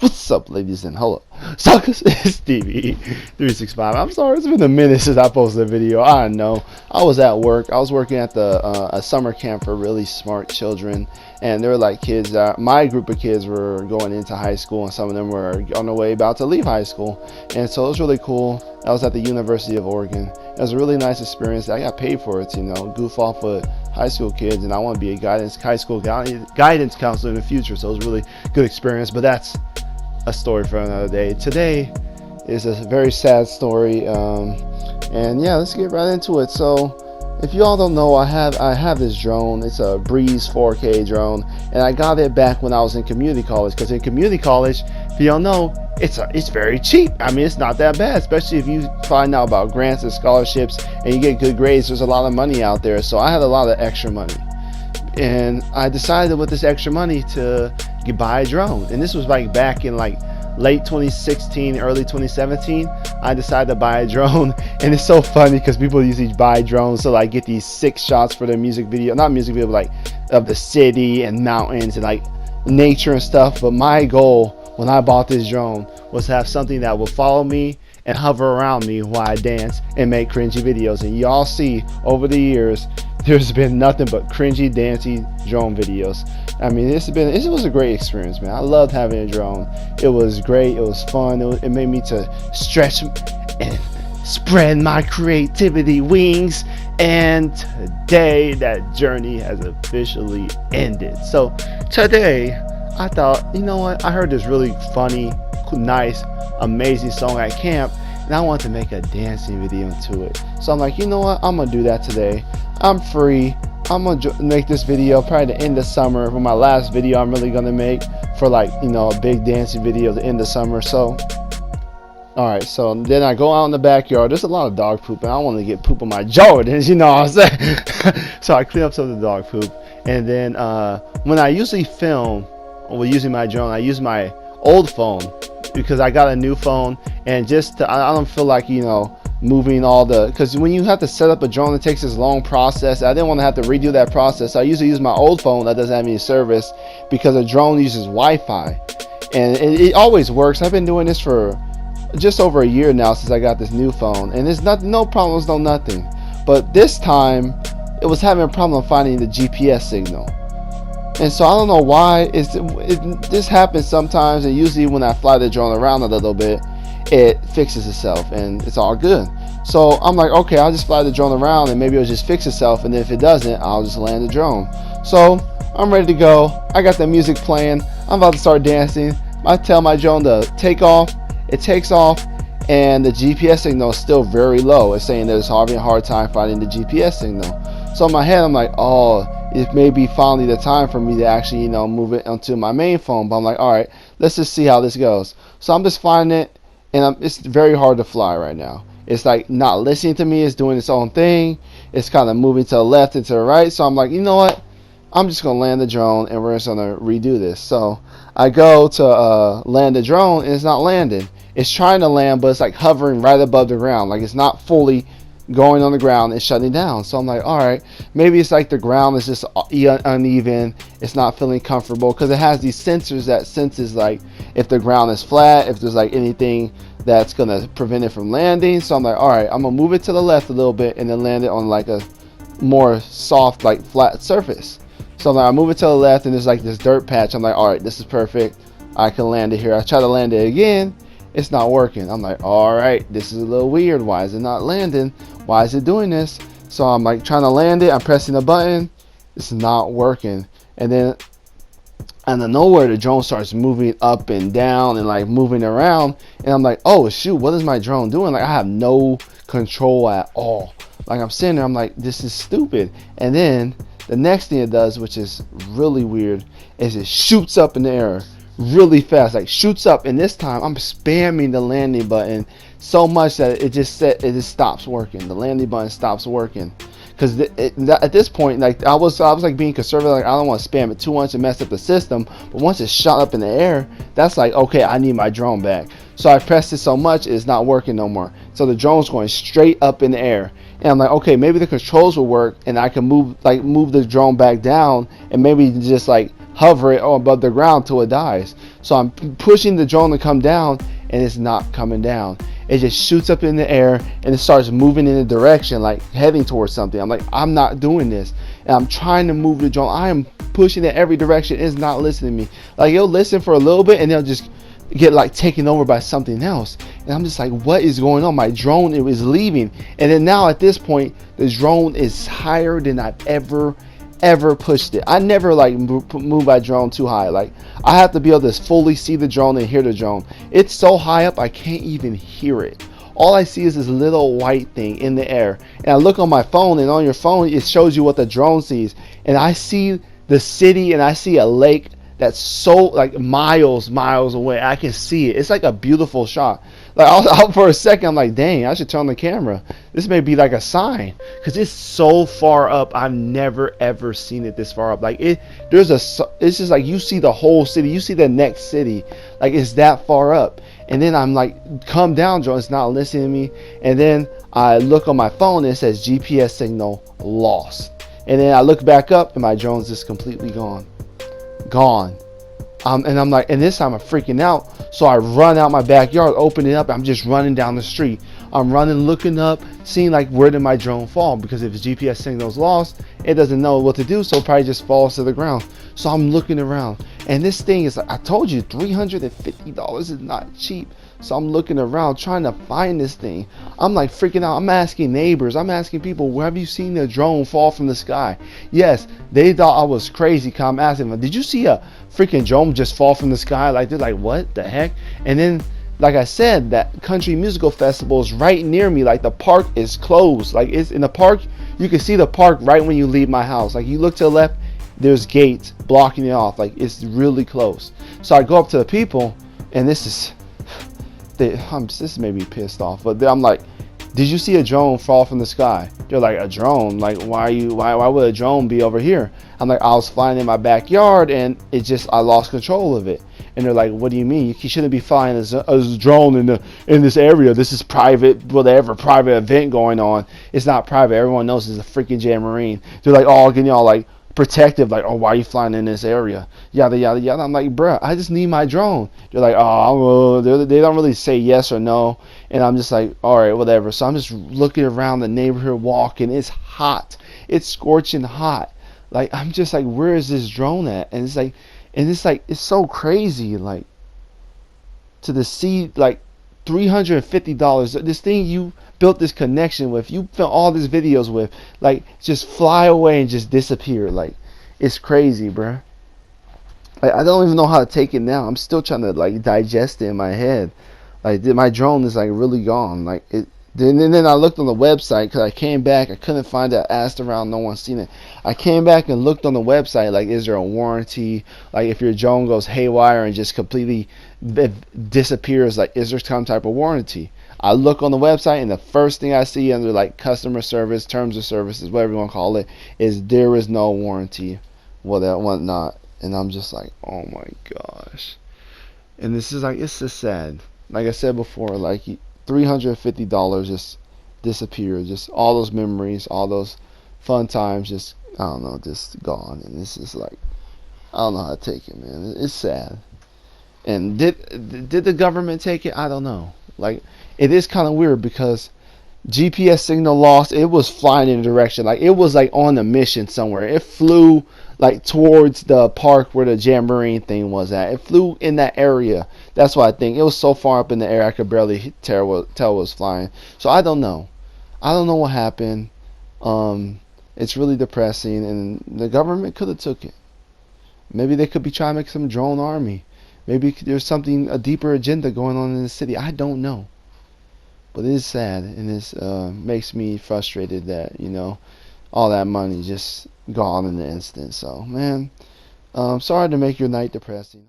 What's up, ladies and hello, suckers? It's TV365. I'm sorry, it's been a minute since I posted a video. I know. I was at work. I was working at a summer camp for really smart children, and there were like kids. My group of kids were going into high school, and some of them were on their way about to leave high school. And so it was really cool. I was at the University of Oregon. It was a really nice experience. I got paid for it, goof off with high school kids, and I want to be a high school guidance counselor in the future. So it was a really good experience. But that's a story for another day. Today is a very sad story, and yeah, let's get right into it. So if you all don't know, I have this drone. It's a Brezze 4K drone, and I got it back when I was in community college, because in community college, if you don't know, it's very cheap. I mean, it's not that bad, especially if you find out about grants and scholarships and you get good grades. There's a lot of money out there, so I had a lot of extra money, and I decided with this extra money to buy a drone. And this was like back in like late 2016, early 2017. I decided to buy a drone, and it's so funny because people usually buy drones to like get these sick shots for their music video, not music video, but like of the city and mountains and like nature and stuff. But my goal when I bought this drone was to have something that would follow me and hover around me while I dance and make cringy videos. And y'all see over the years, there's been nothing but cringy, dancey drone videos. I mean, it was a great experience, man. I loved having a drone. It was great. It was fun. It made me to stretch and spread my creativity wings. And today, that journey has officially ended. So today, I thought, you know what? I heard this really funny, nice, amazing song at camp, and I want to make a dancing video to it. So I'm like, you know what? I'm gonna do that today. I'm free. I'm gonna make this video probably the end of summer for my last video I'm really gonna make for like, a big dancing video the end of summer. So alright, so then I go out in the backyard. There's a lot of dog poop, and I don't want to get poop on my Jordans, you know what I'm saying? So I clean up some of the dog poop, and then when I usually film using my drone, I use my old phone because I got a new phone, and I don't feel like moving all because when you have to set up a drone, it takes this long process. I didn't want to have to redo that process. So I usually use my old phone that doesn't have any service, because a drone uses Wi-Fi, and it always works. I've been doing this for just over a year now since I got this new phone, and there's no problems, no nothing. But this time it was having a problem finding the GPS signal. And so I don't know why this happens sometimes, and usually when I fly the drone around a little bit, it fixes itself and it's all good. So I'm like, okay, I'll just fly the drone around and maybe it'll just fix itself, and then if it doesn't, I'll just land the drone. So I'm ready to go. I got the music playing. I'm about to start dancing. I tell my drone to take off. It takes off, and the GPS signal is still very low. It's saying that it's having a hard time finding the GPS signal. So in my head, I'm like, oh, it may be finally the time for me to actually, move it onto my main phone. But I'm like, all right, let's just see how this goes. So I'm just flying it, and it's very hard to fly right now. It's like not listening to me. It's doing its own thing. It's kind of moving to the left and to the right. So I'm like, you know what? I'm just going to land the drone, and we're just going to redo this. So I go to land the drone, and it's not landing. It's trying to land, but it's like hovering right above the ground. Like it's not fully going on the ground. It's shutting down. So I'm like, all right, maybe it's like the ground is just uneven. It's not feeling comfortable, because it has these sensors that senses like if the ground is flat, if there's like anything that's going to prevent it from landing. So I'm like, all right, I'm going to move it to the left a little bit and then land it on like a more soft, like flat surface. So I move it to the left, and there's like this dirt patch. I'm like, all right, this is perfect. I can land it here. I try to land it again. It's not working. I'm like, all right, this is a little weird. Why is it not landing? Why is it doing this? So I'm like trying to land it. I'm pressing the button. It's not working. And then out of nowhere, the drone starts moving up and down and like moving around. And I'm like, oh shoot, what is my drone doing? Like I have no control at all. Like I'm sitting there, I'm like, this is stupid. And then the next thing it does, which is really weird, is it shoots up in the air really fast, like shoots up, and this time I'm spamming the landing button so much that it just stops working. The landing button stops working, because at this point, like I was like being conservative, like I don't want to spam it too much and mess up the system. But once it's shot up in the air, that's like, okay, I need my drone back. So I pressed it so much it's not working no more. So the drone's going straight up in the air, and I'm like, okay, maybe the controls will work, and I can move the drone back down, and maybe just like hover it above the ground till it dies. So I'm pushing the drone to come down, and it's not coming down. It just shoots up in the air, and it starts moving in a direction, like heading towards something. I'm like, I'm not doing this. And I'm trying to move the drone. I am pushing in every direction. It's not listening to me. Like, it'll listen for a little bit, and they'll just get like taken over by something else. And I'm just like, what is going on? My drone, it was leaving. And then now at this point, the drone is higher than I've ever pushed it. I never like move my drone too high. Like, I have to be able to fully see the drone and hear the drone. It's so high up I can't even hear it. All I see is this little white thing in the air, and I look on my phone, and on your phone it shows you what the drone sees, and I see the city, and I see a lake that's so like miles away. I can see it. It's like a beautiful shot. Like, for a second I'm like, dang, I should turn on the camera. This may be like a sign, because it's so far up. I've never ever seen it this far up. Like, it's just like you see the whole city, you see the next city, like it's that far up. And then I'm like, come down, drone. It's not listening to me. And then I look on my phone, and it says GPS signal lost. And then I look back up, and my drone's just completely gone. And I'm like, and this time I'm freaking out. So I run out my backyard, open it up. I'm just running down the street. I'm running, looking up, seeing like, where did my drone fall? Because if its GPS signal's lost, it doesn't know what to do, so it probably just falls to the ground. So I'm looking around, and this thing is, I told you, $350 is not cheap. So I'm looking around trying to find this thing. I'm like freaking out. I'm asking neighbors, I'm asking people, where have you seen a drone fall from the sky? Yes, they thought I was crazy. I'm asking them, did you see a freaking drone just fall from the sky? Like, they're like, what the heck? And then, like I said, that country musical festival is right near me. Like, the park is closed. Like, it's in the park, you can see the park right when you leave my house. Like, you look to the left, there's gates blocking it off. Like, it's really close. So I go up to the people, and this made me pissed off. But I'm like, did you see a drone fall from the sky? They're like, a drone? Like, why would a drone be over here? I'm like, I was flying in my backyard, and I lost control of it. And they're like, what do you mean? You shouldn't be flying a drone in this area. This is private, whatever, private event going on. It's not private. Everyone knows it's a freaking jamboree. They're like, all getting all like protective, like, oh, why are you flying in this area? Yada yada yada. I'm like, bruh, I just need my drone. They're like, oh, they don't really say yes or no. And I'm just like, all right, whatever. So I'm just looking around the neighborhood, walking. It's hot. It's scorching hot. Like, I'm just like, where is this drone at? And it's like, it's so crazy, like, to see like $350, this thing you built this connection with, you filmed all these videos with, like, just fly away and just disappear. Like, it's crazy, bruh. Like, I don't even know how to take it now. I'm still trying to like digest it in my head. Like, my drone is like really gone. Like, it. Then I looked on the website, because I came back, I couldn't find it. I asked around, no one's seen it. I came back and looked on the website, like, is there a warranty? Like, if your drone goes haywire and just completely disappears, like, is there some type of warranty? I look on the website, and the first thing I see under like customer service, terms of services, whatever you want to call it, is there is no warranty, whatnot. And I'm just like, oh my gosh. And this is like, it's just sad. Like I said before, like, $350 just disappeared. Just all those memories, all those fun times, just, I don't know, just gone. And it's just like, I don't know how to take it, man. It's sad. And did the government take it? I don't know. Like, it is kind of weird, because GPS signal lost. It was flying in a direction, like, it was like on a mission somewhere. It flew like towards the park where the jamboree thing was at. It flew in that area. That's what I think. It was so far up in the air I could barely tell it was flying. So I don't know. I don't know what happened. It's really depressing, and the government could have took it. Maybe they could be trying to make some drone army. Maybe there's something, a deeper agenda going on in the city. I don't know. But it is sad, and it makes me frustrated that, all that money just gone in an instant. So, man, sorry to make your night depressing.